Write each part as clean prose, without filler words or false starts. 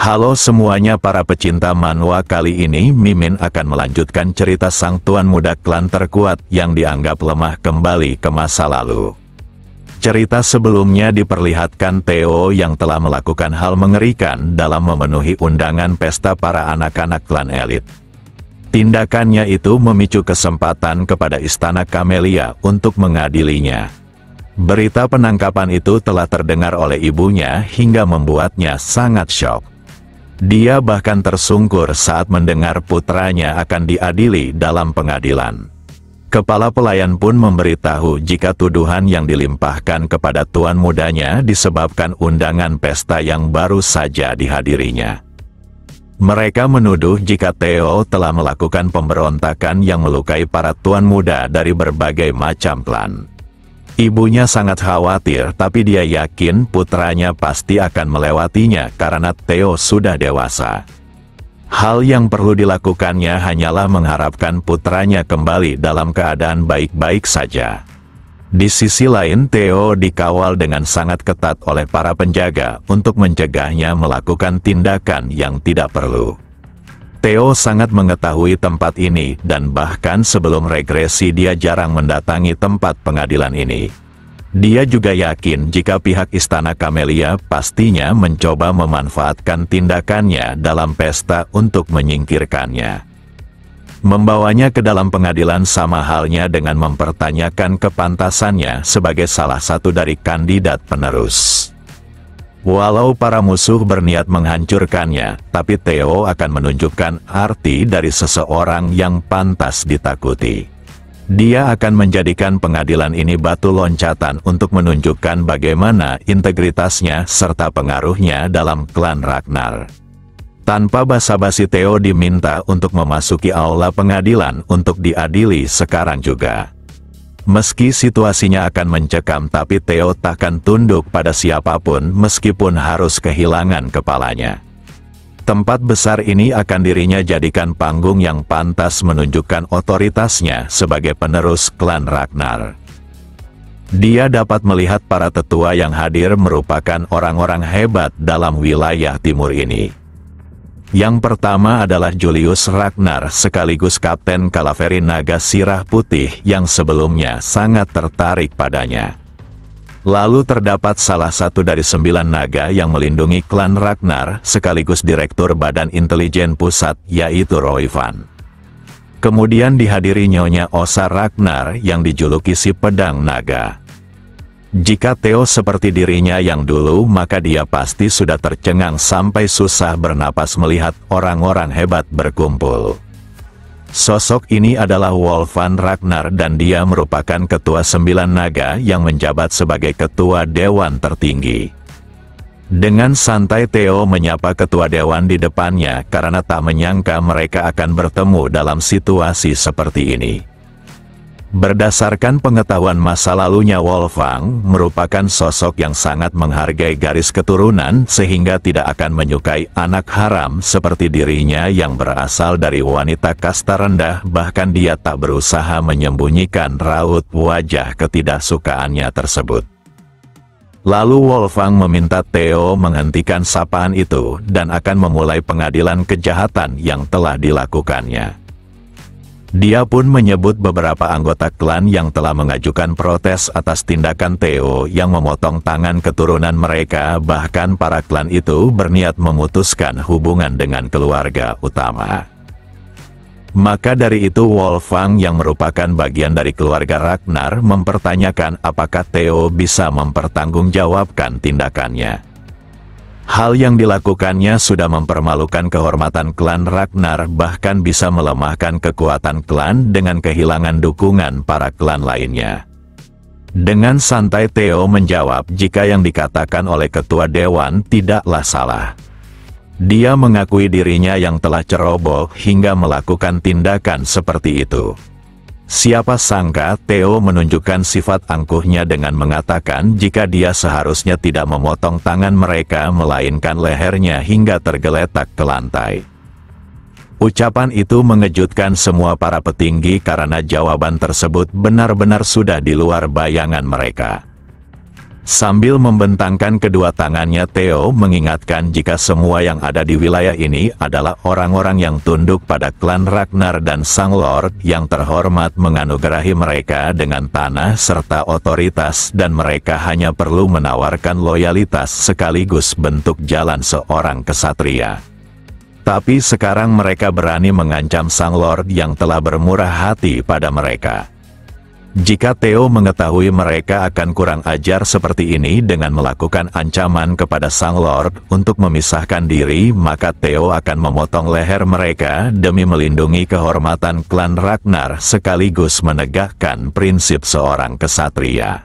Halo semuanya para pecinta manhwa, kali ini Mimin akan melanjutkan cerita sang tuan muda klan terkuat yang dianggap lemah kembali ke masa lalu. Cerita sebelumnya diperlihatkan Theo yang telah melakukan hal mengerikan dalam memenuhi undangan pesta para anak-anak klan elit. Tindakannya itu memicu kesempatan kepada Istana Camellia untuk mengadilinya. Berita penangkapan itu telah terdengar oleh ibunya hingga membuatnya sangat syok. Dia bahkan tersungkur saat mendengar putranya akan diadili dalam pengadilan. Kepala pelayan pun memberitahu jika tuduhan yang dilimpahkan kepada tuan mudanya disebabkan undangan pesta yang baru saja dihadirinya. Mereka menuduh jika Theo telah melakukan pemberontakan yang melukai para tuan muda dari berbagai macam klan. Ibunya sangat khawatir, tapi dia yakin putranya pasti akan melewatinya karena Theo sudah dewasa. Hal yang perlu dilakukannya hanyalah mengharapkan putranya kembali dalam keadaan baik-baik saja. Di sisi lain, Theo dikawal dengan sangat ketat oleh para penjaga untuk mencegahnya melakukan tindakan yang tidak perlu. Theo sangat mengetahui tempat ini dan bahkan sebelum regresi dia jarang mendatangi tempat pengadilan ini. Dia juga yakin jika pihak Istana Camellia pastinya mencoba memanfaatkan tindakannya dalam pesta untuk menyingkirkannya. Membawanya ke dalam pengadilan sama halnya dengan mempertanyakan kepantasannya sebagai salah satu dari kandidat penerus. Walau para musuh berniat menghancurkannya, tapi Theo akan menunjukkan arti dari seseorang yang pantas ditakuti. Dia akan menjadikan pengadilan ini batu loncatan untuk menunjukkan bagaimana integritasnya serta pengaruhnya dalam klan Ragnar. Tanpa basa-basi, Theo diminta untuk memasuki aula pengadilan untuk diadili sekarang juga. Meski situasinya akan mencekam, tapi Theo takkan tunduk pada siapapun meskipun harus kehilangan kepalanya. Tempat besar ini akan dirinya jadikan panggung yang pantas menunjukkan otoritasnya sebagai penerus klan Ragnar. Dia dapat melihat para tetua yang hadir merupakan orang-orang hebat dalam wilayah timur ini. Yang pertama adalah Julius Ragnar sekaligus Kapten Kalaveri Naga Sirah Putih yang sebelumnya sangat tertarik padanya. Lalu terdapat salah satu dari 9 naga yang melindungi klan Ragnar sekaligus Direktur Badan Intelijen Pusat, yaitu Roivan. Kemudian dihadiri Nyonya Osa Ragnar yang dijuluki si Pedang Naga. Jika Theo seperti dirinya yang dulu, maka dia pasti sudah tercengang sampai susah bernapas melihat orang-orang hebat berkumpul. Sosok ini adalah Wolfgang Ragnar dan dia merupakan ketua 9 naga yang menjabat sebagai ketua dewan tertinggi. Dengan santai Theo menyapa ketua dewan di depannya karena tak menyangka mereka akan bertemu dalam situasi seperti ini. Berdasarkan pengetahuan masa lalunya, Wolfgang merupakan sosok yang sangat menghargai garis keturunan sehingga tidak akan menyukai anak haram seperti dirinya yang berasal dari wanita kasta rendah. Bahkan dia tak berusaha menyembunyikan raut wajah ketidaksukaannya tersebut. Lalu Wolfgang meminta Theo menghentikan sapaan itu dan akan memulai pengadilan kejahatan yang telah dilakukannya. Dia pun menyebut beberapa anggota klan yang telah mengajukan protes atas tindakan Theo yang memotong tangan keturunan mereka. Bahkan para klan itu berniat memutuskan hubungan dengan keluarga utama. Maka dari itu Wolfgang yang merupakan bagian dari keluarga Ragnar mempertanyakan apakah Theo bisa mempertanggungjawabkan tindakannya. Hal yang dilakukannya sudah mempermalukan kehormatan klan Ragnar, bahkan bisa melemahkan kekuatan klan dengan kehilangan dukungan para klan lainnya. Dengan santai Theo menjawab jika yang dikatakan oleh ketua dewan tidaklah salah. Dia mengakui dirinya yang telah ceroboh hingga melakukan tindakan seperti itu. Siapa sangka Theo menunjukkan sifat angkuhnya dengan mengatakan jika dia seharusnya tidak memotong tangan mereka melainkan lehernya hingga tergeletak ke lantai. Ucapan itu mengejutkan semua para petinggi karena jawaban tersebut benar-benar sudah di luar bayangan mereka. Sambil membentangkan kedua tangannya, Theo mengingatkan jika semua yang ada di wilayah ini adalah orang-orang yang tunduk pada klan Ragnar dan Sang Lord yang terhormat menganugerahi mereka dengan tanah serta otoritas, dan mereka hanya perlu menawarkan loyalitas sekaligus bentuk jalan seorang kesatria. Tapi sekarang mereka berani mengancam Sang Lord yang telah bermurah hati pada mereka. Jika Theo mengetahui mereka akan kurang ajar seperti ini dengan melakukan ancaman kepada Sang Lord untuk memisahkan diri, maka Theo akan memotong leher mereka demi melindungi kehormatan klan Ragnar sekaligus menegakkan prinsip seorang kesatria.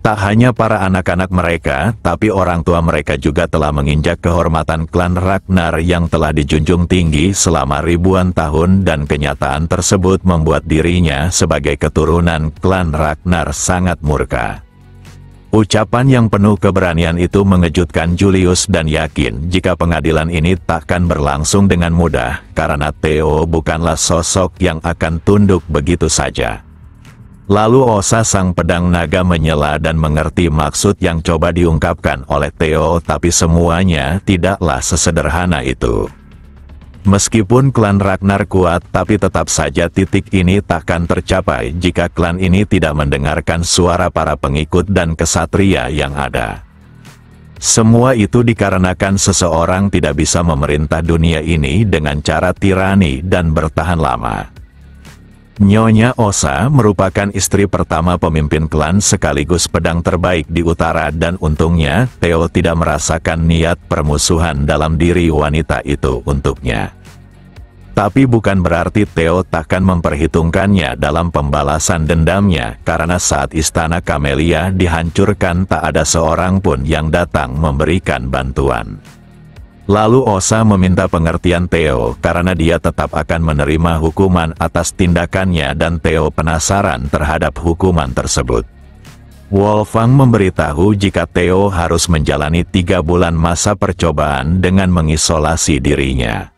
Tak hanya para anak-anak mereka, tapi orang tua mereka juga telah menginjak kehormatan klan Ragnar yang telah dijunjung tinggi selama ribuan tahun, dan kenyataan tersebut membuat dirinya sebagai keturunan klan Ragnar sangat murka. Ucapan yang penuh keberanian itu mengejutkan Julius dan yakin jika pengadilan ini takkan berlangsung dengan mudah, karena Theo bukanlah sosok yang akan tunduk begitu saja. Lalu Osa sang pedang naga menyela dan mengerti maksud yang coba diungkapkan oleh Theo, tapi semuanya tidaklah sesederhana itu. Meskipun klan Ragnar kuat, tapi tetap saja titik ini takkan tercapai jika klan ini tidak mendengarkan suara para pengikut dan kesatria yang ada. Semua itu dikarenakan seseorang tidak bisa memerintah dunia ini dengan cara tirani dan bertahan lama. Nyonya Osa merupakan istri pertama pemimpin klan sekaligus pedang terbaik di utara, dan untungnya Theo tidak merasakan niat permusuhan dalam diri wanita itu untuknya. Tapi bukan berarti Theo takkan memperhitungkannya dalam pembalasan dendamnya, karena saat istana Camellia dihancurkan tak ada seorang pun yang datang memberikan bantuan. Lalu Osa meminta pengertian Theo karena dia tetap akan menerima hukuman atas tindakannya, dan Theo penasaran terhadap hukuman tersebut. Wolfgang memberitahu jika Theo harus menjalani 3 bulan masa percobaan dengan mengisolasi dirinya.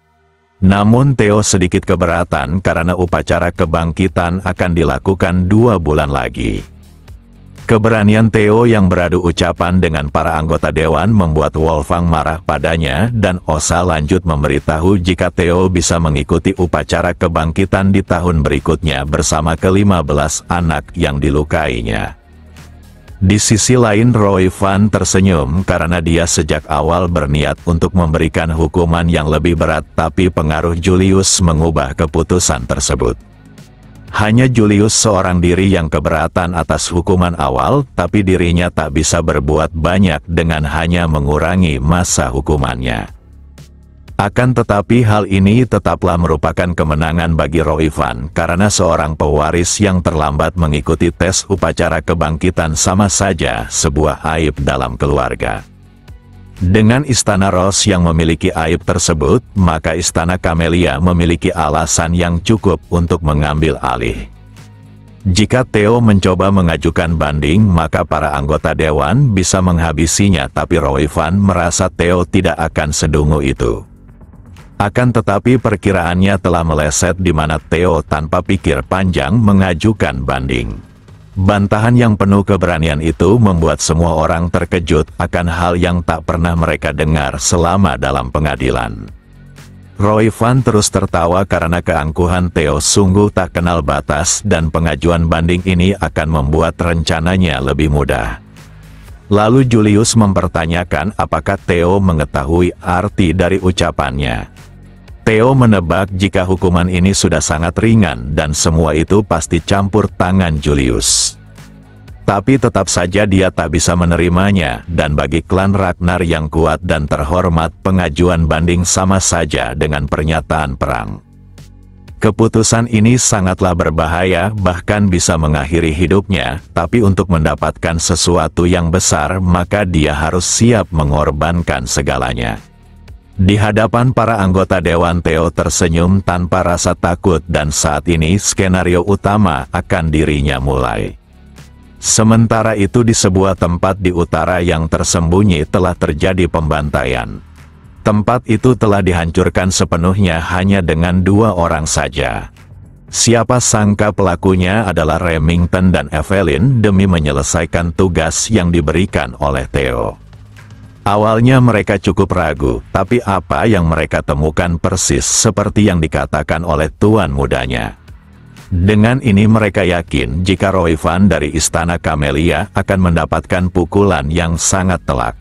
Namun Theo sedikit keberatan karena upacara kebangkitan akan dilakukan 2 bulan lagi. Keberanian Theo yang beradu ucapan dengan para anggota dewan membuat Wolfgang marah padanya, dan Osa lanjut memberitahu jika Theo bisa mengikuti upacara kebangkitan di tahun berikutnya bersama ke-15 anak yang dilukainya. Di sisi lain, Roy Van tersenyum karena dia sejak awal berniat untuk memberikan hukuman yang lebih berat, tapi pengaruh Julius mengubah keputusan tersebut. Hanya Julius seorang diri yang keberatan atas hukuman awal, tapi dirinya tak bisa berbuat banyak dengan hanya mengurangi masa hukumannya. Akan tetapi hal ini tetaplah merupakan kemenangan bagi Roy Van, karena seorang pewaris yang terlambat mengikuti tes upacara kebangkitan sama saja sebuah aib dalam keluarga. Dengan Istana Ros yang memiliki aib tersebut, maka Istana Camellia memiliki alasan yang cukup untuk mengambil alih. Jika Theo mencoba mengajukan banding, maka para anggota dewan bisa menghabisinya, tapi Roy Van merasa Theo tidak akan sedungu itu. Akan tetapi perkiraannya telah meleset di mana Theo tanpa pikir panjang mengajukan banding. Bantahan yang penuh keberanian itu membuat semua orang terkejut akan hal yang tak pernah mereka dengar selama dalam pengadilan. Roy Van terus tertawa karena keangkuhan Theo sungguh tak kenal batas, dan pengajuan banding ini akan membuat rencananya lebih mudah. Lalu Julius mempertanyakan apakah Theo mengetahui arti dari ucapannya. Theo menebak jika hukuman ini sudah sangat ringan dan semua itu pasti campur tangan Julius. Tapi tetap saja dia tak bisa menerimanya, dan bagi klan Ragnar yang kuat dan terhormat, pengajuan banding sama saja dengan pernyataan perang. Keputusan ini sangatlah berbahaya, bahkan bisa mengakhiri hidupnya, tapi untuk mendapatkan sesuatu yang besar maka dia harus siap mengorbankan segalanya. Di hadapan para anggota dewan, Theo tersenyum tanpa rasa takut, dan saat ini skenario utama akan dirinya mulai. Sementara itu di sebuah tempat di utara yang tersembunyi telah terjadi pembantaian. Tempat itu telah dihancurkan sepenuhnya hanya dengan 2 orang saja. Siapa sangka pelakunya adalah Remington dan Evelyn demi menyelesaikan tugas yang diberikan oleh Theo. Awalnya mereka cukup ragu, tapi apa yang mereka temukan persis seperti yang dikatakan oleh tuan mudanya. Dengan ini mereka yakin jika Roy Van dari Istana Camellia akan mendapatkan pukulan yang sangat telak.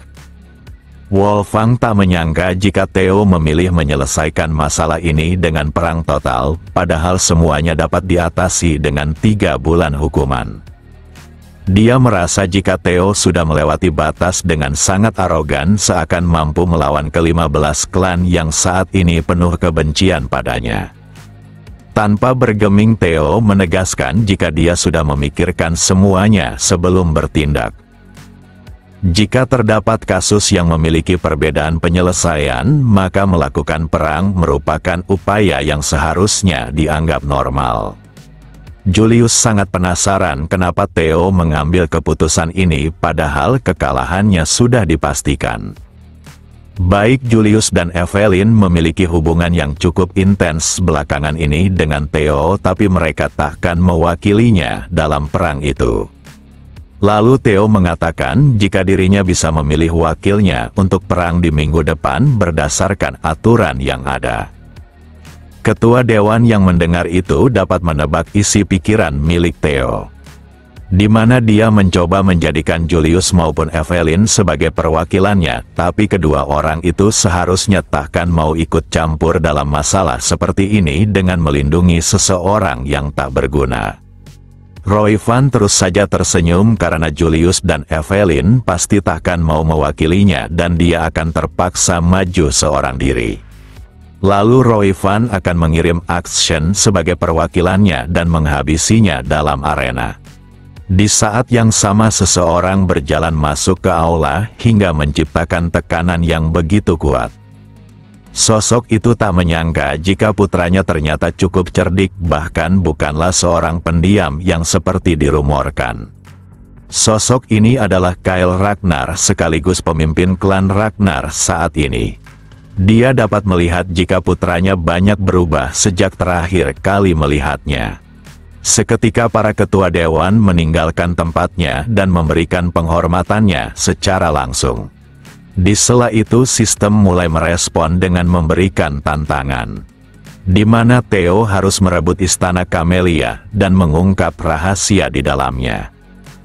Wolfgang tak menyangka jika Theo memilih menyelesaikan masalah ini dengan perang total, padahal semuanya dapat diatasi dengan 3 bulan hukuman. Dia merasa jika Theo sudah melewati batas dengan sangat arogan seakan mampu melawan ke-15 klan yang saat ini penuh kebencian padanya. Tanpa bergeming Theo menegaskan jika dia sudah memikirkan semuanya sebelum bertindak. Jika terdapat kasus yang memiliki perbedaan penyelesaian, maka melakukan perang merupakan upaya yang seharusnya dianggap normal. Julius sangat penasaran kenapa Theo mengambil keputusan ini padahal kekalahannya sudah dipastikan. Baik Julius dan Evelyn memiliki hubungan yang cukup intens belakangan ini dengan Theo, tapi mereka takkan mewakilinya dalam perang itu. Lalu Theo mengatakan jika dirinya bisa memilih wakilnya untuk perang di minggu depan berdasarkan aturan yang ada. Ketua Dewan yang mendengar itu dapat menebak isi pikiran milik Theo, di mana dia mencoba menjadikan Julius maupun Evelyn sebagai perwakilannya, tapi kedua orang itu seharusnya takkan mau ikut campur dalam masalah seperti ini dengan melindungi seseorang yang tak berguna. Roy Van terus saja tersenyum karena Julius dan Evelyn pasti takkan mau mewakilinya dan dia akan terpaksa maju seorang diri. Lalu Roy Van akan mengirim Action sebagai perwakilannya dan menghabisinya dalam arena. Di saat yang sama seseorang berjalan masuk ke aula hingga menciptakan tekanan yang begitu kuat. Sosok itu tak menyangka jika putranya ternyata cukup cerdik, bahkan bukanlah seorang pendiam yang seperti dirumorkan. Sosok ini adalah Kyle Ragnar sekaligus pemimpin klan Ragnar saat ini. Dia dapat melihat jika putranya banyak berubah sejak terakhir kali melihatnya. Seketika para ketua dewan meninggalkan tempatnya dan memberikan penghormatannya secara langsung. Di sela itu sistem mulai merespon dengan memberikan tantangan, di mana Theo harus merebut Istana Camellia dan mengungkap rahasia di dalamnya.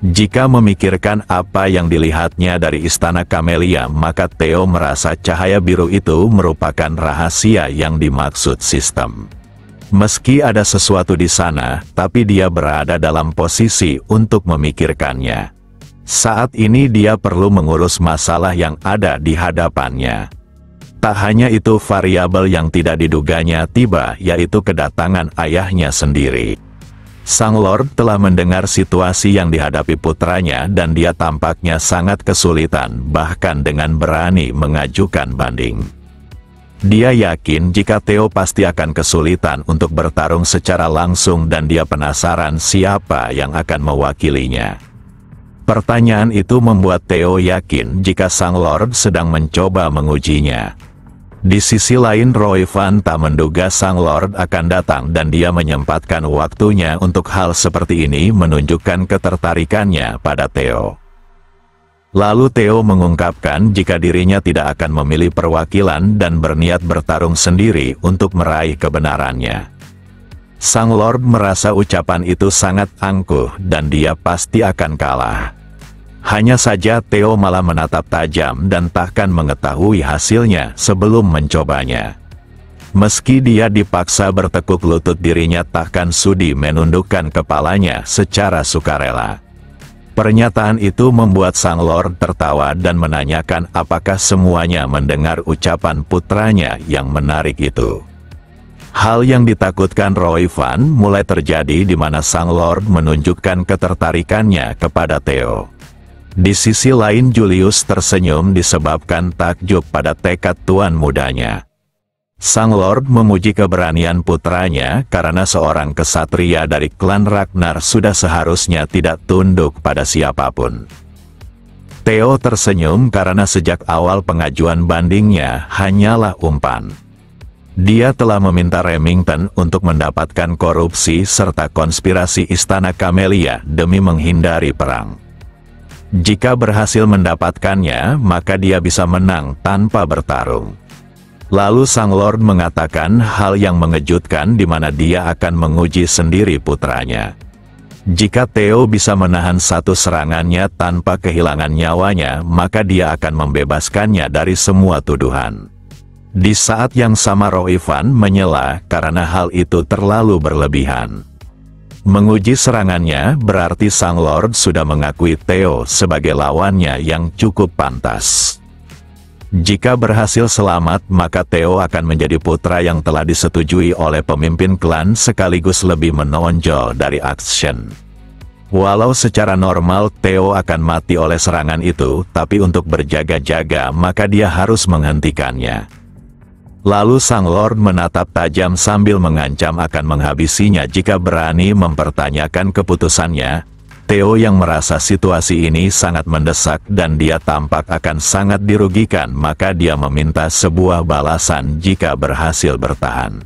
Jika memikirkan apa yang dilihatnya dari Istana Camellia, maka Theo merasa cahaya biru itu merupakan rahasia yang dimaksud sistem. Meski ada sesuatu di sana, tapi dia berada dalam posisi untuk memikirkannya. Saat ini dia perlu mengurus masalah yang ada di hadapannya. Tak hanya itu, variabel yang tidak diduganya tiba, yaitu kedatangan ayahnya sendiri. Sang Lord telah mendengar situasi yang dihadapi putranya dan dia tampaknya sangat kesulitan, bahkan dengan berani mengajukan banding. Dia yakin jika Theo pasti akan kesulitan untuk bertarung secara langsung dan dia penasaran siapa yang akan mewakilinya. Pertanyaan itu membuat Theo yakin jika Sang Lord sedang mencoba mengujinya. Di sisi lain, Roy Van tak menduga Sang Lord akan datang dan dia menyempatkan waktunya untuk hal seperti ini, menunjukkan ketertarikannya pada Theo. Lalu Theo mengungkapkan jika dirinya tidak akan memilih perwakilan dan berniat bertarung sendiri untuk meraih kebenarannya. Sang Lord merasa ucapan itu sangat angkuh dan dia pasti akan kalah. Hanya saja Theo malah menatap tajam dan takkan mengetahui hasilnya sebelum mencobanya. Meski dia dipaksa bertekuk lutut, dirinya takkan sudi menundukkan kepalanya secara sukarela. Pernyataan itu membuat Sang Lord tertawa dan menanyakan apakah semuanya mendengar ucapan putranya yang menarik itu. Hal yang ditakutkan Roy Van mulai terjadi di mana Sang Lord menunjukkan ketertarikannya kepada Theo. Di sisi lain, Julius tersenyum disebabkan takjub pada tekad tuan mudanya. Sang Lord memuji keberanian putranya karena seorang kesatria dari klan Ragnar sudah seharusnya tidak tunduk pada siapapun. Theo tersenyum karena sejak awal pengajuan bandingnya hanyalah umpan. Dia telah meminta Remington untuk mendapatkan korupsi serta konspirasi Istana Camellia demi menghindari perang. Jika berhasil mendapatkannya, maka dia bisa menang tanpa bertarung. Lalu Sang Lord mengatakan hal yang mengejutkan di mana dia akan menguji sendiri putranya. Jika Theo bisa menahan satu serangannya tanpa kehilangan nyawanya, maka dia akan membebaskannya dari semua tuduhan. Di saat yang sama Roivan menyela karena hal itu terlalu berlebihan. Menguji serangannya berarti Sang Lord sudah mengakui Theo sebagai lawannya yang cukup pantas. Jika berhasil selamat, maka Theo akan menjadi putra yang telah disetujui oleh pemimpin klan sekaligus lebih menonjol dari Akshen. Walau secara normal Theo akan mati oleh serangan itu, tapi untuk berjaga-jaga maka dia harus menghentikannya. Lalu Sang Lord menatap tajam sambil mengancam akan menghabisinya jika berani mempertanyakan keputusannya. Theo yang merasa situasi ini sangat mendesak dan dia tampak akan sangat dirugikan, maka dia meminta sebuah balasan jika berhasil bertahan.